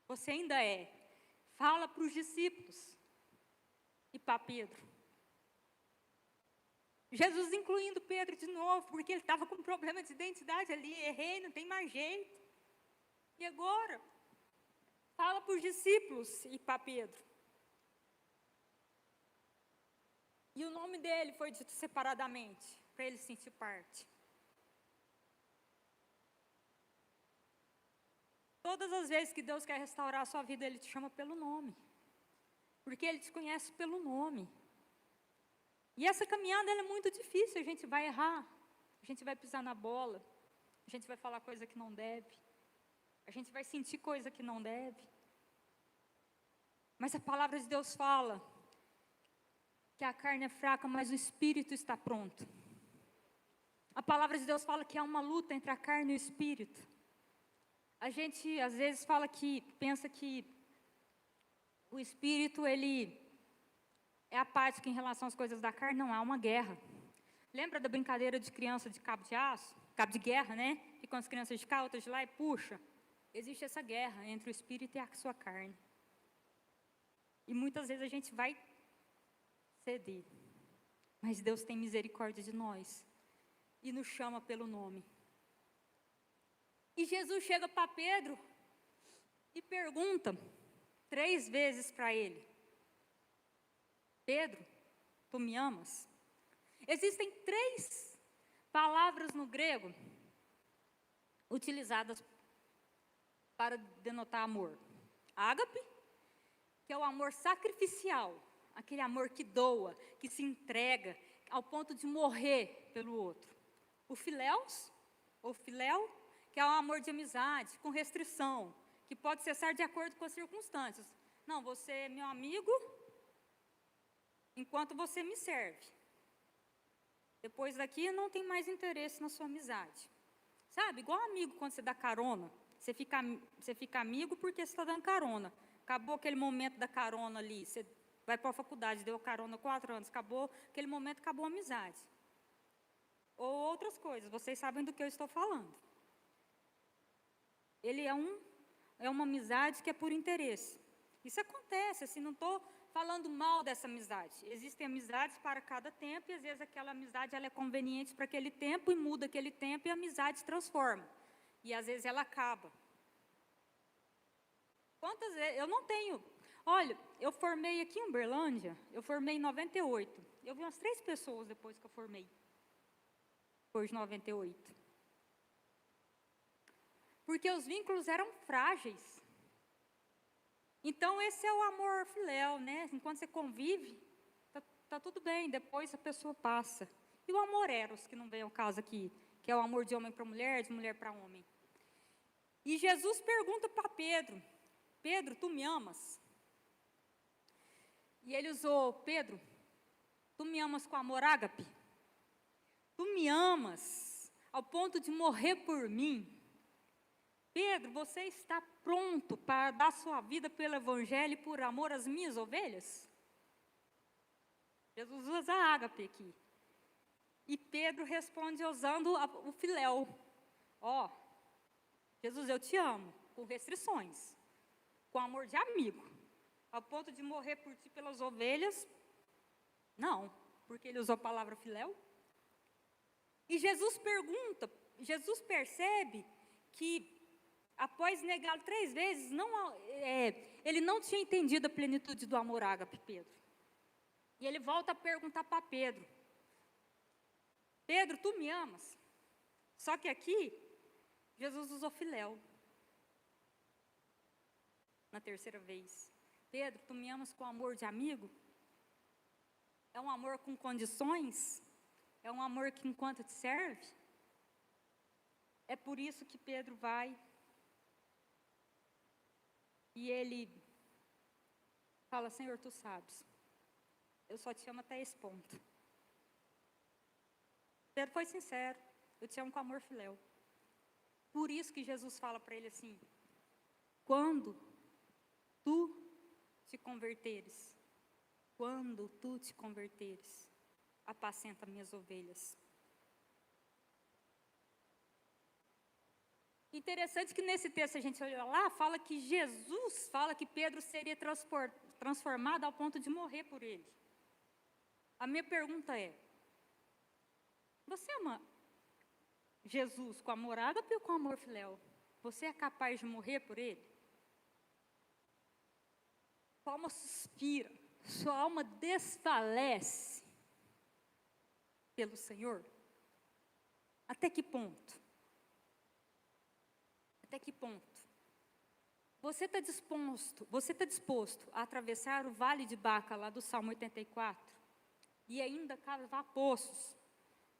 Você ainda é. Fala para os discípulos e para Pedro. Jesus incluindo Pedro de novo, porque ele estava com um problema de identidade ali, errei, não tem mais jeito. E agora? Fala para os discípulos e para Pedro. E o nome dele foi dito separadamente, para ele sentir parte. Todas as vezes que Deus quer restaurar a sua vida, Ele te chama pelo nome. Porque Ele te conhece pelo nome. E essa caminhada ela é muito difícil, a gente vai errar, a gente vai pisar na bola, a gente vai falar coisa que não deve, a gente vai sentir coisa que não deve. Mas a palavra de Deus fala que a carne é fraca, mas o espírito está pronto. A palavra de Deus fala que há uma luta entre a carne e o espírito. A gente às vezes pensa que o espírito ele é apático em relação às coisas da carne. Não, há uma guerra. Lembra da brincadeira de criança de cabo de aço? Cabo de guerra, né? Ficam as crianças de cá, outras de lá e puxa. Existe essa guerra entre o espírito e a sua carne. E muitas vezes a gente vai ceder. Mas Deus tem misericórdia de nós. E nos chama pelo nome. E Jesus chega para Pedro e pergunta 3 vezes para ele. Pedro, tu me amas? Existem 3 palavras no grego utilizadas para denotar amor. Ágape, que é o amor sacrificial, aquele amor que doa, que se entrega ao ponto de morrer pelo outro. O filéus, ou filéu, que é o amor de amizade, com restrição, que pode cessar de acordo com as circunstâncias. Não, você é meu amigo enquanto você me serve. Depois daqui não tem mais interesse na sua amizade. Sabe, igual amigo quando você dá carona. Você fica amigo porque você está dando carona. Acabou aquele momento da carona ali, você vai para a faculdade, deu carona 4 anos, acabou aquele momento, acabou a amizade. Ou outras coisas, vocês sabem do que eu estou falando. Ele é um é uma amizade que é por interesse. Isso acontece, assim, não estou falando mal dessa amizade. Existem amizades para cada tempo e às vezes aquela amizade ela é conveniente para aquele tempo e muda aquele tempo e a amizade se transforma. E às vezes ela acaba. Quantas vezes? Eu não tenho. Olha, eu formei aqui em Uberlândia, eu formei em 98. Eu vi umas 3 pessoas depois que eu formei. Depois de 98. Porque os vínculos eram frágeis. Então, esse é o amor filéu, né? Enquanto você convive, tá tudo bem, depois a pessoa passa. E o amor eros, que não vem ao caso aqui, que é o amor de homem para mulher, de mulher para homem. E Jesus pergunta para Pedro, Pedro, tu me amas? E ele usou, Pedro, tu me amas com amor ágape? Tu me amas ao ponto de morrer por mim? Pedro, você está pronto para dar sua vida pelo Evangelho e por amor às minhas ovelhas? Jesus usa a ágape aqui. E Pedro responde usando o filéu. Ó, Jesus, eu te amo, com restrições, com amor de amigo, ao ponto de morrer por ti pelas ovelhas? Não, porque ele usou a palavra filéu. E Jesus percebe que após negá-lo 3 vezes, ele não tinha entendido a plenitude do amor ágape, Pedro. E ele volta a perguntar para Pedro, Pedro, tu me amas? Só que aqui, Jesus usou filéu. Na 3ª vez. Pedro, tu me amas com amor de amigo? É um amor com condições? É um amor que enquanto te serve? É por isso que Pedro vai e ele fala, Senhor, tu sabes, eu só te amo até esse ponto. Pedro foi sincero, eu te amo com amor filéu. Por isso que Jesus fala para ele assim, quando tu te converteres, apacenta minhas ovelhas. Interessante que nesse texto a gente olha lá, fala que Jesus fala que Pedro seria transformado ao ponto de morrer por ele. A minha pergunta é, você ama Jesus com amor ágape ou com amor filéu? Você é capaz de morrer por ele? Sua alma suspira, sua alma desfalece pelo Senhor? Até que ponto? Até que ponto? Você está disposto a atravessar o vale de Baca, lá do Salmo 84, e ainda cavar poços,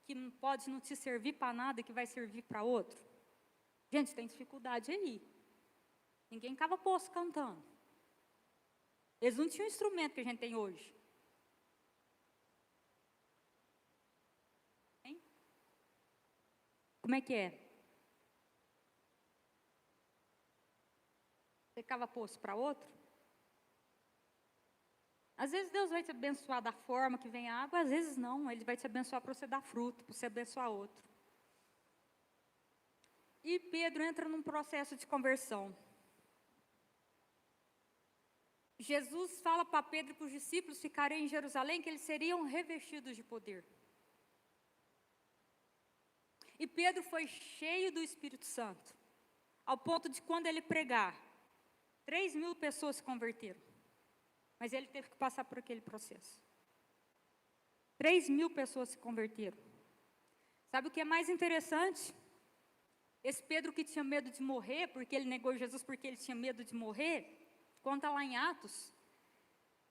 que não pode não te servir para nada, que vai servir para outro? Gente, tem dificuldade aí. Ninguém cava poço cantando. Eles não tinham o instrumento que a gente tem hoje. Hein? Como é que é? Você cava poço para outro? Às vezes Deus vai te abençoar da forma que vem a água, às vezes não. Ele vai te abençoar para você dar fruto, para você abençoar outro. E Pedro entra num processo de conversão. Jesus fala para Pedro e para os discípulos ficarem em Jerusalém, que eles seriam revestidos de poder. E Pedro foi cheio do Espírito Santo, ao ponto de quando ele pregar, 3.000 pessoas se converteram. Mas ele teve que passar por aquele processo. 3.000 pessoas se converteram. Sabe o que é mais interessante? Esse Pedro que tinha medo de morrer, porque ele negou Jesus porque ele tinha medo de morrer, conta lá em Atos,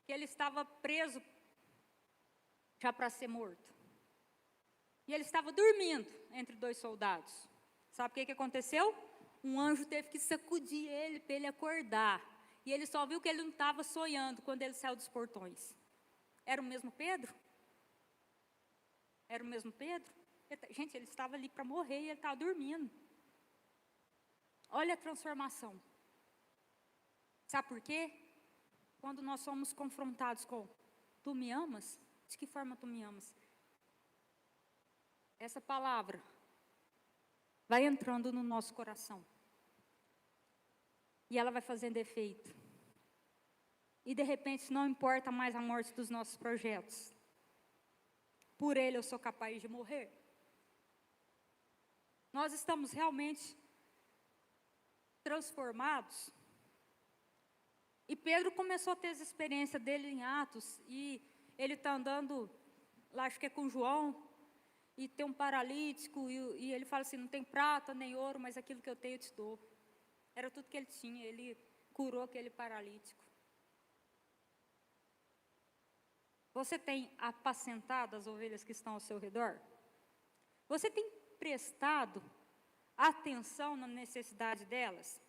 que ele estava preso já para ser morto. E ele estava dormindo entre 2 soldados. Sabe o que aconteceu? Um anjo teve que sacudir ele para ele acordar. E ele só viu que ele não estava sonhando quando ele saiu dos portões. Era o mesmo Pedro? Era o mesmo Pedro? Gente, ele estava ali para morrer e ele estava dormindo. Olha a transformação. Sabe por quê? Quando nós somos confrontados com tu me amas? De que forma tu me amas? Essa palavra vai entrando no nosso coração. e ela vai fazendo efeito. E de repente não importa mais a morte dos nossos projetos. Por ele eu sou capaz de morrer. Nós estamos realmente transformados. E Pedro começou a ter essa experiência dele em Atos, e ele está andando, lá acho que é com João, e tem um paralítico, e ele fala assim, não tem prata nem ouro, mas aquilo que eu tenho eu te dou. Era tudo que ele tinha, ele curou aquele paralítico. Você tem apacentado as ovelhas que estão ao seu redor? Você tem prestado atenção na necessidade delas?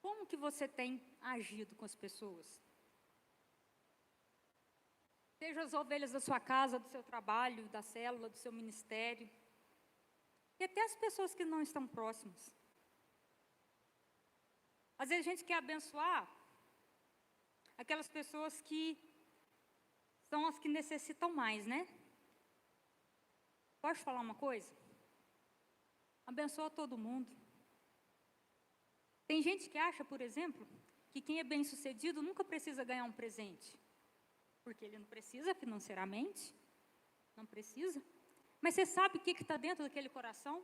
Como que você tem agido com as pessoas? Seja as ovelhas da sua casa, do seu trabalho, da célula, do seu ministério, e até as pessoas que não estão próximas. Às vezes a gente quer abençoar aquelas pessoas que são as que necessitam mais, né? Posso falar uma coisa? Abençoa todo mundo. Tem gente que acha, por exemplo, que quem é bem-sucedido nunca precisa ganhar um presente. Porque ele não precisa financeiramente, não precisa. Mas você sabe o que está dentro daquele coração?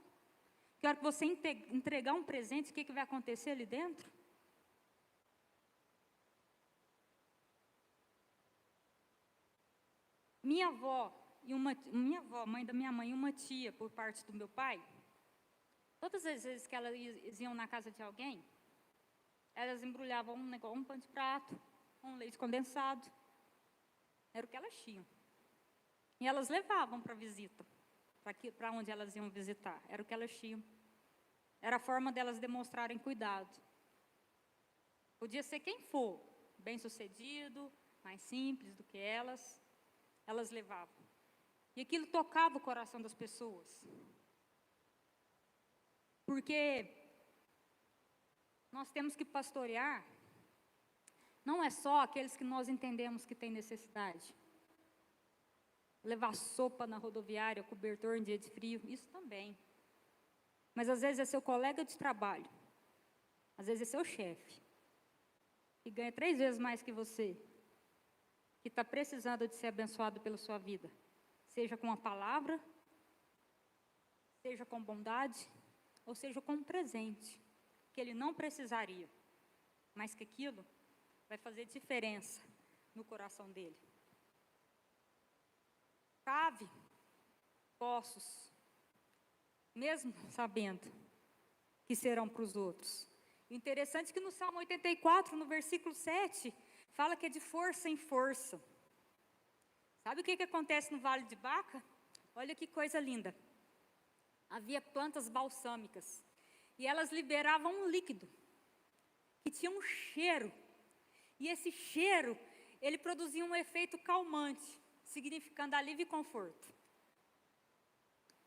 Que a hora que você entregar um presente, o que vai acontecer ali dentro? Minha avó, mãe da minha mãe, e uma tia, por parte do meu pai, todas as vezes que elas iam na casa de alguém, elas embrulhavam um pano de prato, um leite condensado. Era o que elas tinham. E elas levavam para visita, para onde elas iam visitar. Era o que elas tinham. Era a forma delas demonstrarem cuidado. Podia ser quem for, bem-sucedido, mais simples do que elas levavam. E aquilo tocava o coração das pessoas. Porque nós temos que pastorear, não é só aqueles que nós entendemos que têm necessidade. Levar sopa na rodoviária, cobertor em dia de frio, isso também. Mas às vezes é seu colega de trabalho, às vezes é seu chefe, que ganha 3 vezes mais que você, que está precisando de ser abençoado pela sua vida, seja com a palavra, seja com bondade, ou seja com um presente, que ele não precisaria, mas que aquilo vai fazer diferença no coração dele. Cave poços, mesmo sabendo que serão para os outros. O interessante é que no Salmo 84, no versículo 7, fala que é de força em força. Sabe o que acontece no Vale de Baca? Olha que coisa linda. Havia plantas balsâmicas, e elas liberavam um líquido, que tinha um cheiro, e esse cheiro, ele produzia um efeito calmante, significando alívio e conforto.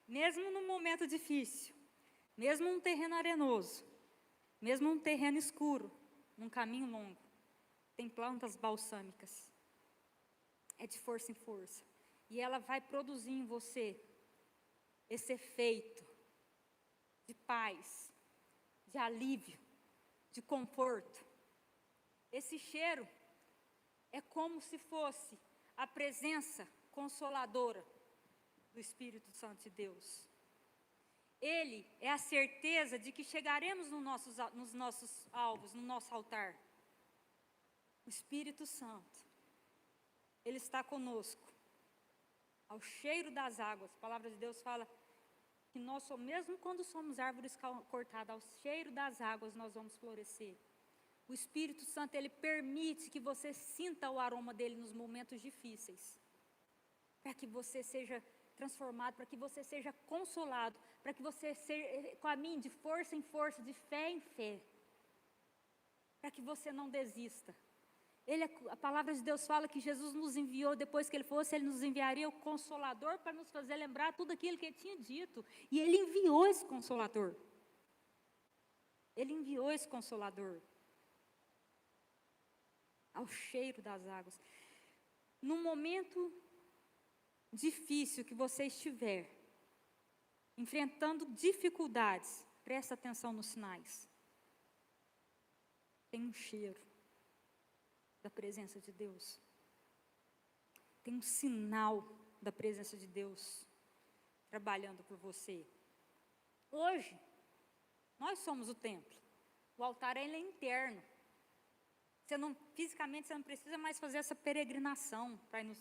Mesmo num momento difícil, mesmo num terreno arenoso, mesmo num terreno escuro, num caminho longo, tem plantas balsâmicas. É de força em força. E ela vai produzir em você esse efeito de paz, de alívio, de conforto. Esse cheiro é como se fosse a presença consoladora do Espírito Santo de Deus. Ele é a certeza de que chegaremos nos nossos alvos, no nosso altar. O Espírito Santo, ele está conosco. Ao cheiro das águas, a palavra de Deus fala que nós, mesmo quando somos árvores cortadas, ao cheiro das águas nós vamos florescer. O Espírito Santo, ele permite que você sinta o aroma dele nos momentos difíceis, para que você seja transformado, para que você seja consolado, para que você caminhe de força em força, de fé em fé, para que você não desista. A palavra de Deus fala que Jesus nos enviou, depois que ele fosse, ele nos enviaria o Consolador para nos fazer lembrar tudo aquilo que ele tinha dito, e ele enviou esse Consolador. Ele enviou esse Consolador. ao cheiro das águas. No momento difícil que você estiver, enfrentando dificuldades, presta atenção nos sinais. Tem um cheiro da presença de Deus. Tem um sinal da presença de Deus trabalhando por você. Hoje, nós somos o templo. O altar ele é interno. Fisicamente você não precisa mais fazer essa peregrinação para ir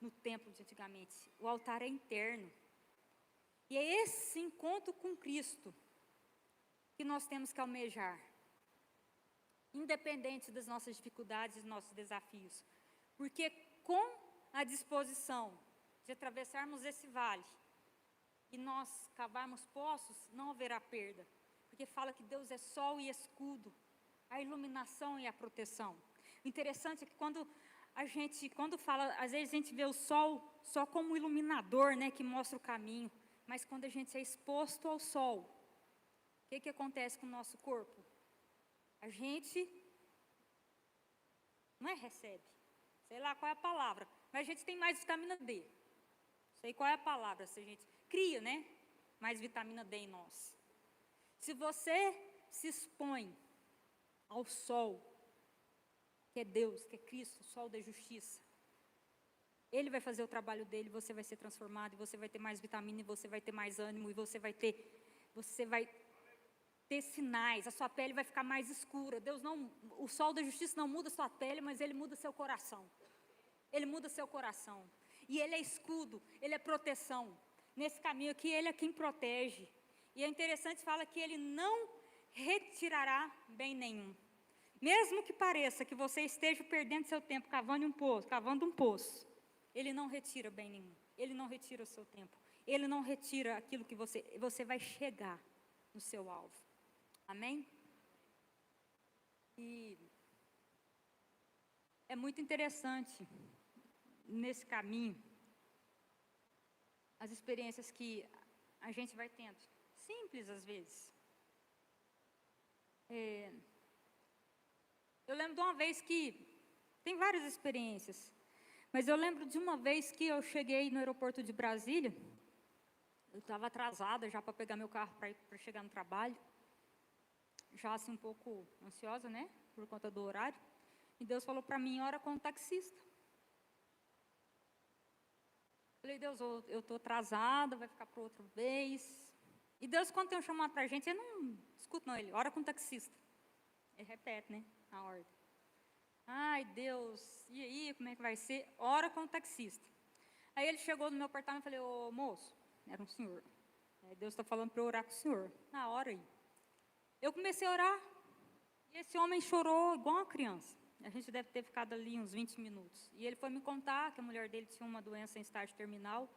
no templo de antigamente. O altar é interno. E é esse encontro com Cristo que nós temos que almejar. Independente das nossas dificuldades e dos nossos desafios. Porque com a disposição de atravessarmos esse vale e nós cavarmos poços, não haverá perda. Porque fala que Deus é sol e escudo, a iluminação e a proteção. O interessante é que quando fala, às vezes a gente vê o sol só como iluminador, né, que mostra o caminho. Mas quando a gente é exposto ao sol, o que acontece com o nosso corpo? A gente não recebe, sei lá qual é a palavra, mas a gente tem mais vitamina D. Sei qual é a palavra, se a gente cria, né, mais vitamina D em nós. Se você se expõe ao sol, que é Deus, que é Cristo, o sol da justiça, Ele vai fazer o trabalho dele, você vai ser transformado, e você vai ter mais vitamina, e você vai ter mais ânimo, e você vai ter sinais, a sua pele vai ficar mais escura. O sol da justiça não muda a sua pele, mas ele muda seu coração. Ele muda seu coração. E ele é escudo, ele é proteção. Nesse caminho aqui, ele é quem protege. E é interessante, fala que ele não retirará bem nenhum. Mesmo que pareça que você esteja perdendo seu tempo cavando um poço, ele não retira bem nenhum. Ele não retira o seu tempo. Ele não retira aquilo que você vai chegar no seu alvo. Amém? E é muito interessante nesse caminho as experiências que a gente vai tendo. Simples às vezes. Eu lembro de uma vez que, tem várias experiências, mas eu lembro de uma vez que eu cheguei no aeroporto de Brasília, eu estava atrasada já para pegar meu carro para chegar no trabalho, já assim um pouco ansiosa, né, por conta do horário, e Deus falou para mim, ora com o taxista. Falei, Deus, eu estou atrasada, vai ficar para outra vez. E Deus, quando tem um chamado para a gente, ele não escuta não, ele ora com o taxista. Ele repete, né, a ordem. Ai, Deus, e aí, como é que vai ser? Ora com o taxista. Aí ele chegou no meu apartamento e falei, ô moço, era um senhor. Deus está falando para eu orar com o senhor. Na hora aí. Eu comecei a orar, e esse homem chorou igual uma criança. A gente deve ter ficado ali uns 20 minutos. E ele foi me contar que a mulher dele tinha uma doença em estágio terminal,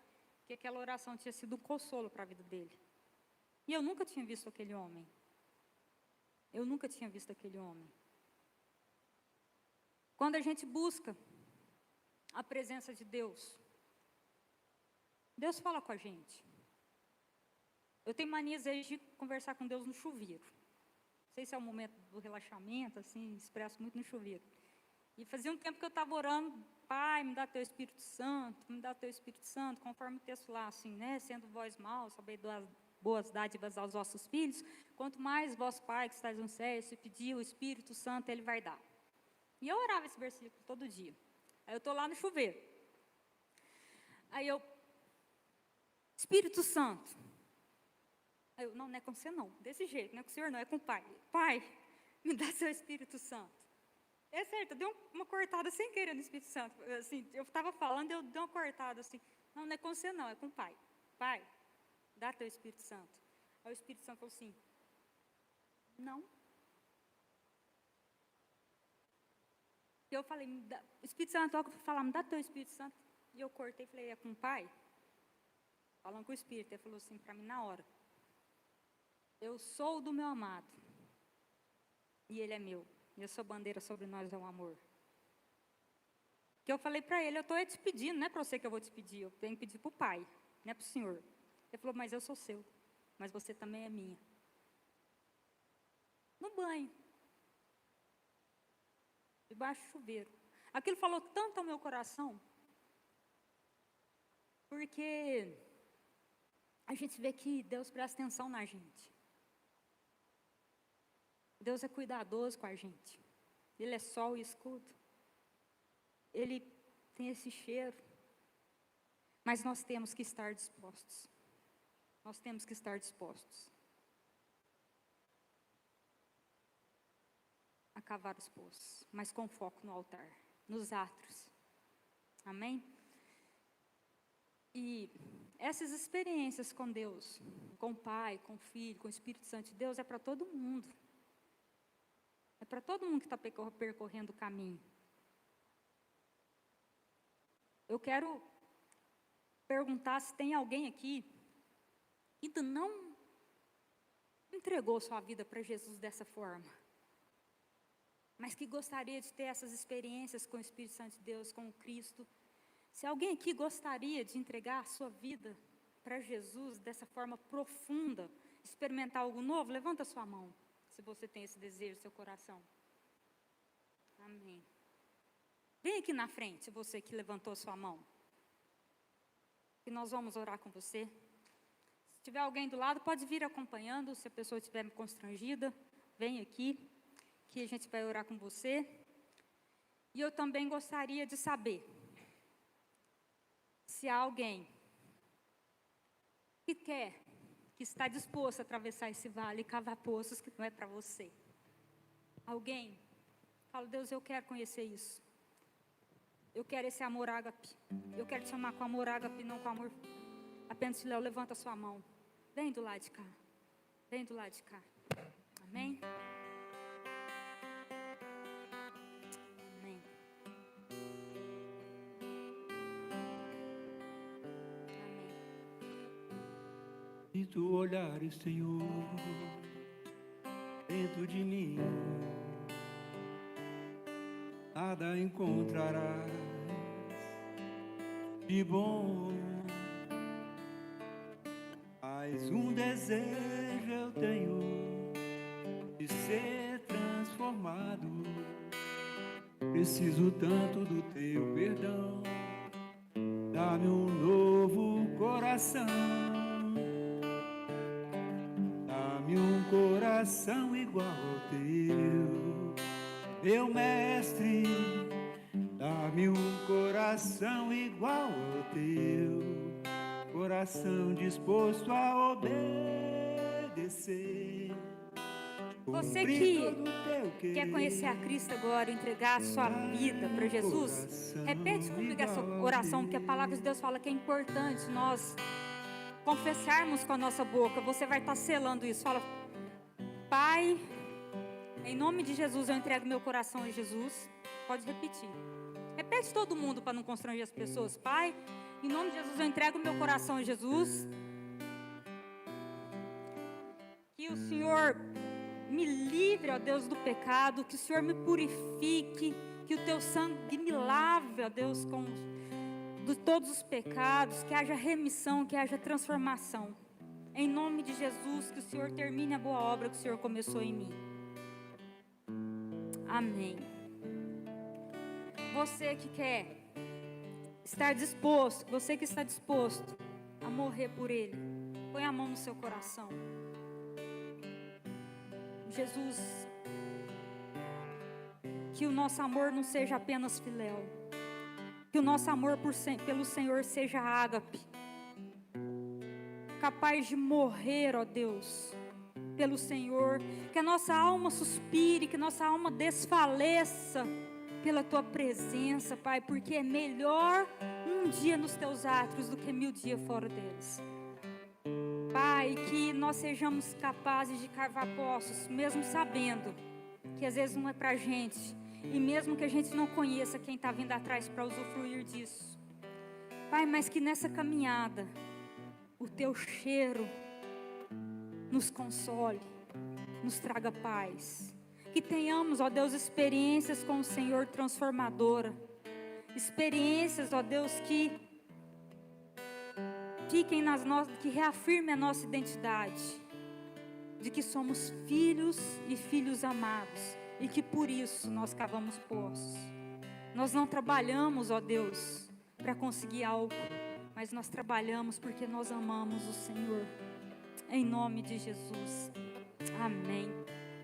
que aquela oração tinha sido um consolo para a vida dele. E eu nunca tinha visto aquele homem. Eu nunca tinha visto aquele homem. Quando a gente busca a presença de Deus, Deus fala com a gente. Eu tenho mania, às vezes, de conversar com Deus no chuveiro. Não sei se é o momento do relaxamento, assim, expresso muito no chuveiro. E fazia um tempo que eu estava orando, Pai, me dá teu Espírito Santo, me dá teu Espírito Santo, conforme o texto lá, assim, né, sendo vós maus, saber das boas dádivas aos vossos filhos, quanto mais vosso Pai que estáis no céu, se pedir o Espírito Santo, Ele vai dar. E eu orava esse versículo todo dia. Aí eu estou lá no chuveiro. Aí eu, Espírito Santo. Aí eu, não é com você não, desse jeito, não é com o Senhor não, é com o Pai. Pai, me dá seu Espírito Santo. É certo, eu dei uma cortada sem querer no Espírito Santo. Assim, eu estava falando, eu dei uma cortada assim. Não é com você não, é com o Pai. Pai, dá teu Espírito Santo. Aí o Espírito Santo falou assim, não. E eu falei, o Espírito Santo toca para falar, me dá teu Espírito Santo. E eu cortei e falei, é com o Pai? Falando com o Espírito, ele falou assim para mim na hora. Eu sou do meu amado, e ele é meu, e a sua bandeira sobre nós é o amor. Que eu falei para ele, eu estou te pedindo, não é para você que eu vou te pedir, eu tenho que pedir para o Pai, não é para o Senhor. Ele falou, mas eu sou seu, mas você também é minha. No banho. debaixo do chuveiro. Aquilo falou tanto ao meu coração, porque a gente vê que Deus presta atenção na gente. Deus é cuidadoso com a gente. Ele é sol e escudo. Ele tem esse cheiro. Mas nós temos que estar dispostos. Nós temos que estar dispostos a cavar os poços, mas com foco no altar, nos átrios. Amém? E essas experiências com Deus, com o Pai, com o Filho, com o Espírito Santo de Deus, é para todo mundo. É para todo mundo que está percorrendo o caminho. Eu quero perguntar se tem alguém aqui que ainda não entregou sua vida para Jesus dessa forma, mas que gostaria de ter essas experiências com o Espírito Santo de Deus, com o Cristo. Se alguém aqui gostaria de entregar a sua vida para Jesus dessa forma profunda, experimentar algo novo, levanta a sua mão, se você tem esse desejo no seu coração. Amém. Vem aqui na frente, você que levantou a sua mão, que nós vamos orar com você. Se tiver alguém do lado, pode vir acompanhando, se a pessoa estiver constrangida, vem aqui, que a gente vai orar com você. E eu também gostaria de saber se há alguém que quer, que está disposto a atravessar esse vale e cavar poços que não é para você. Alguém fala: Deus, eu quero conhecer isso. Eu quero esse amor ágape. Eu quero te amar com amor ágape, não com amor apenas filéu. Levanta a sua mão. Vem do lado de cá. Vem do lado de cá. Amém? Amém. Amém. E tu olhares, Senhor, dentro de mim, nada encontrarás de bom. Mas um desejo eu tenho de ser transformado. Preciso tanto do teu perdão. Dá-me um novo coração. Dá-me um coração igual ao teu, meu mestre. Dá-me um coração igual ao teu, coração disposto a obedecer. Você que quer conhecer a Cristo agora, entregar a sua vida para Jesus, repete comigo essa oração, porque a palavra de Deus fala que é importante nós confessarmos com a nossa boca. Você vai estar selando isso. Fala: Pai, em nome de Jesus eu entrego meu coração a Jesus. Pode repetir. Repete todo mundo para não constranger as pessoas. Pai, em nome de Jesus eu entrego meu coração a Jesus. Que o Senhor me livre, ó Deus, do pecado. Que o Senhor me purifique. Que o teu sangue me lave, ó Deus, de todos os pecados. Que haja remissão, que haja transformação. Em nome de Jesus, que o Senhor termine a boa obra que o Senhor começou em mim. Amém. Você que quer estar disposto, você que está disposto a morrer por Ele, põe a mão no seu coração. Jesus, que o nosso amor não seja apenas filéu, que o nosso amor pelo Senhor seja ágape, capaz de morrer, ó Deus, pelo Senhor, que a nossa alma suspire, que a nossa alma desfaleça pela Tua presença, Pai, porque é melhor um dia nos Teus átrios do que 1000 dias fora deles. Pai, que nós sejamos capazes de cavar poços, mesmo sabendo que às vezes não é pra gente, e mesmo que a gente não conheça quem está vindo atrás para usufruir disso. Pai, mas que nessa caminhada o Teu cheiro nos console, nos traga paz. Que tenhamos, ó Deus, experiências com o Senhor transformadora. Experiências, ó Deus, que fiquem que reafirmem a nossa identidade. de que somos filhos e filhos amados, e que por isso nós cavamos poços. Nós não trabalhamos, ó Deus, para conseguir algo, mas nós trabalhamos porque nós amamos o Senhor. Em nome de Jesus. Amém.